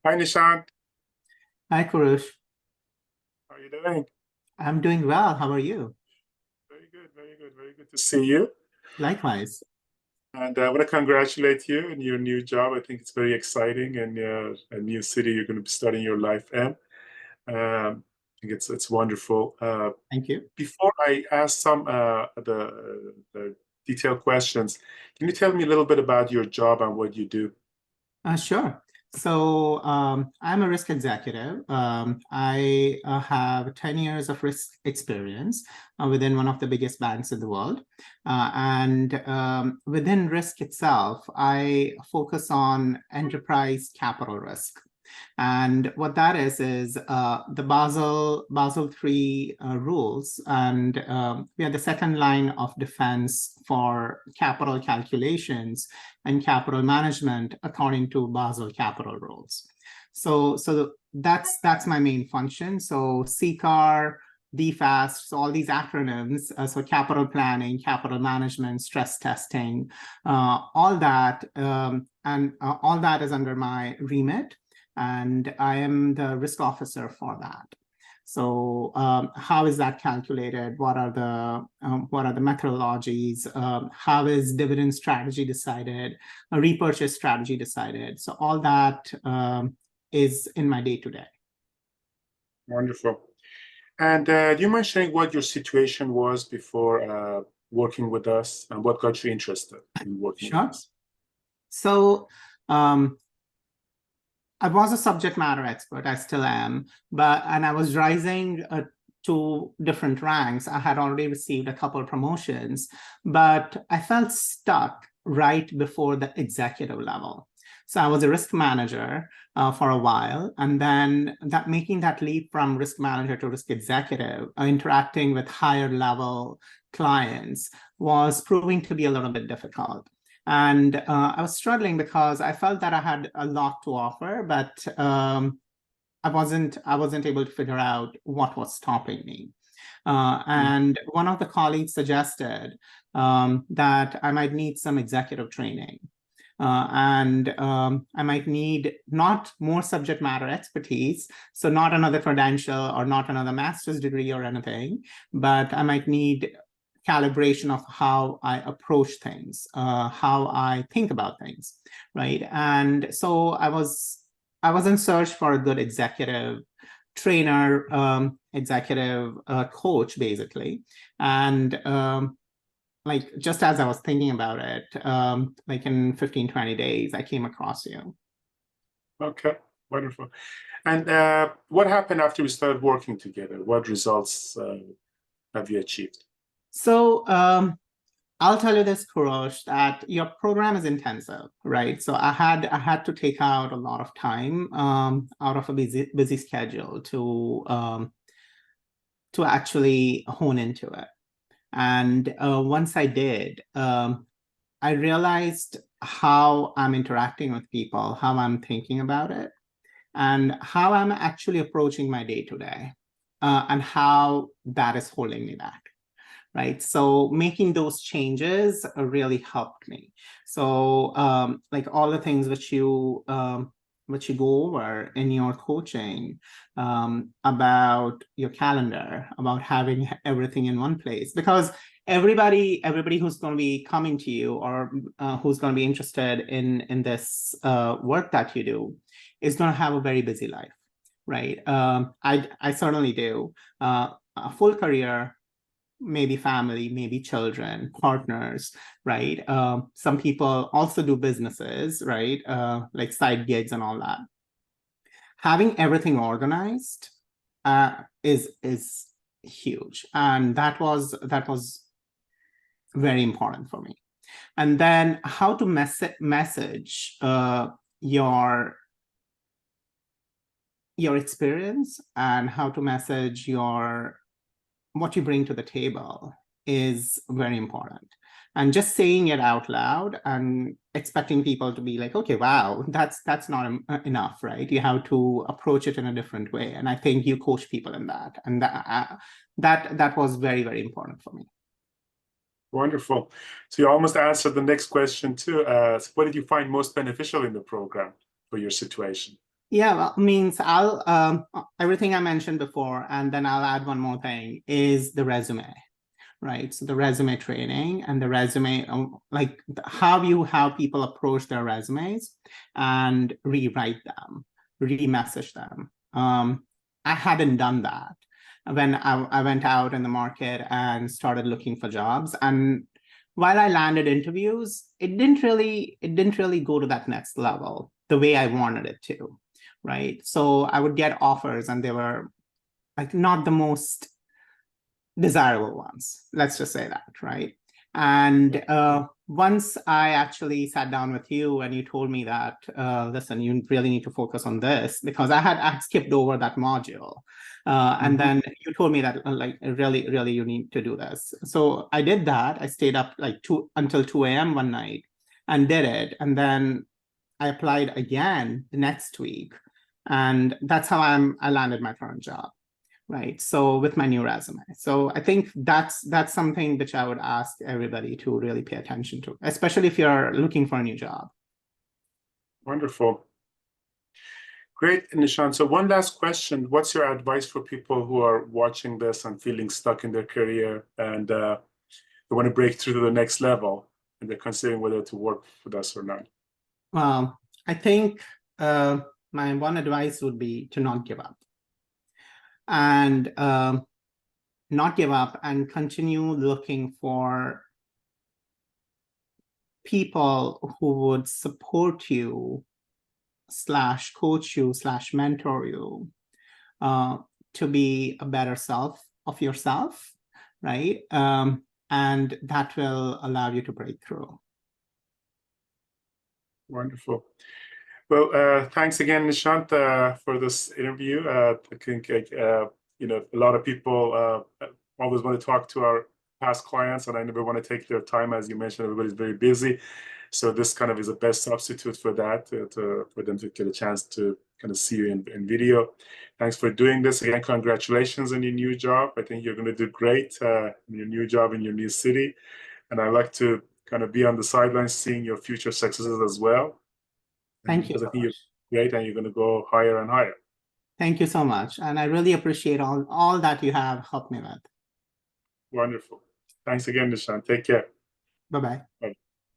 Hi, Nishant. Hi, Kurush. How are you doing? I'm doing well. How are you? Very good, very good, very good to see you. Likewise. And I want to congratulate you on your new job. I think it's very exciting and a new city you're going to be starting your life in. I think it's wonderful. Thank you. Before I ask some the detailed questions, can you tell me a little bit about your job and what you do? Sure. I'm a risk executive. I have 10 years of risk experience within one of the biggest banks in the world. And within risk itself, I focus on enterprise capital risk. And what that is the Basel III rules, and we are the second line of defense for capital calculations and capital management according to Basel capital rules. So that's my main function. So CCAR, DFAST, so all these acronyms, so capital planning, capital management, stress testing, all that, all that is under my remit, and I am the risk officer for that. So how is that calculated? What are the methodologies? How is dividend strategy decided? A repurchase strategy decided? So all that is in my day-to-day. Wonderful. And do you mind sharing what your situation was before working with us and what got you interested in working with Sure. us? So I was a subject matter expert, I still am, and I was rising to different ranks. I had already received a couple of promotions, but I felt stuck right before the executive level. So I was a risk manager for a while, and then making that leap from risk manager to risk executive, interacting with higher level clients, was proving to be a little bit difficult. And I was struggling because I felt that I had a lot to offer, but I wasn't able to figure out what was stopping me. And one of the colleagues suggested that I might need some executive training. I might need not more subject matter expertise, so not another credential or not another master's degree or anything, but I might need calibration of how I approach things, how I think about things, right? And so I was in search for a good executive trainer, executive coach, basically. And like just as I was thinking about it, like in 15, 20 days, I came across you. Okay, wonderful. And what happened after we started working together? What results have you achieved? So I'll tell you this, Kurosh, that your program is intensive, right? So I had to take out a lot of time out of a busy schedule to actually hone into it. And once I did, I realized how I'm interacting with people, how I'm thinking about it, and how I'm actually approaching my day-to-day, and how that is holding me back. Right. So making those changes really helped me. So like all the things which you go over in your coaching, about your calendar, about having everything in one place, because everybody who's going to be coming to you, or who's going to be interested in this work that you do, is going to have a very busy life, right? I certainly do. A full career, maybe family, maybe children, partners, right? Some people also do businesses, right? Like side gigs and all that. Having everything organized is huge, and that was very important for me. And then how to message your experience, and how to message what you bring to the table is very important. And just saying it out loud and expecting people to be like, okay, wow, that's not enough, right? You have to approach it in a different way. And I think you coach people in that. And that was very, very important for me. Wonderful. So you almost answered the next question too. So what did you find most beneficial in the program for your situation? Yeah, well, means I'll everything I mentioned before, and then I'll add one more thing is the resume, right? So the resume training and the resume, like how you have people approach their resumes and rewrite them, remessage them. I hadn't done that when I went out in the market and started looking for jobs. And while I landed interviews, it didn't really go to that next level the way I wanted it to, right? So I would get offers and they were like not the most desirable ones. Let's just say that, right? And once I actually sat down with you and you told me that, listen, you really need to focus on this because I skipped over that module. And then you told me that like really, really you need to do this. So I did that. I stayed up like until 2 a.m. one night and did it. And then I applied again the next week. And that's how I landed my current job, right? So with my new resume. So I think that's something which I would ask everybody to really pay attention to, especially if you're looking for a new job. Wonderful. Great, Nishant. So one last question. What's your advice for people who are watching this and feeling stuck in their career and they want to break through to the next level and they're considering whether to work with us or not? Well, I think my one advice would be to not give up and not give up and continue looking for people who would support you slash coach you slash mentor you to be a better self of yourself, right? And that will allow you to break through. Wonderful. Well, thanks again, Nishant, for this interview. I think a lot of people always want to talk to our past clients, and I never want to take their time. As you mentioned, everybody's very busy, so this kind of is the best substitute for that, for them to get a chance to kind of see you in video. Thanks for doing this again. Congratulations on your new job. I think you're going to do great in your new job in your new city, and I like to kind of be on the sidelines seeing your future successes as well. Thank you Because I so think you're much. great and you're going to go higher and higher. Thank you so much. And I really appreciate all that you have helped me with. Wonderful. Thanks again, Nishant. Take care. Bye-bye. Bye.